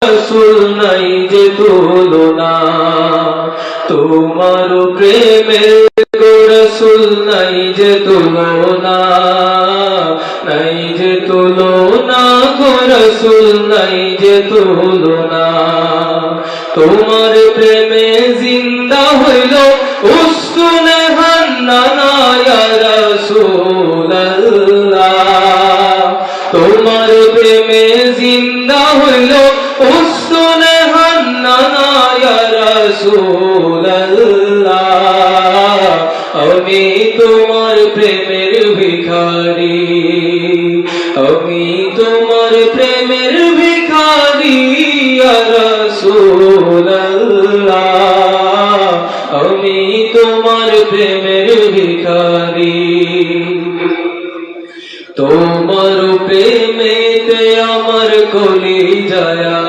রাসূল নাই যে তুলনা, তোমার প্রেমের গো রাসূল নাই যে তুলনা, নাই যে তুলনা গো রাসূল নাই যে তুলনা। তোমার প্রেমে জিন্দা হইল উসকুনে হান্নানা ইয়া রাসূলুল্লাহ, তোমার প্রেমে জিন্দা হইল উসকুনে হান্নানা ইয়া রাসূলুল্লাহ। আমি তোমার প্রেমের ভিখারি, আমি তোমার প্রেমের ভিখারি ইয়া রাসূলুল্লাহ, আমি তোমার প্রেমের ভিখারি। তোমার প্রেমেতে আমার কলিজায়া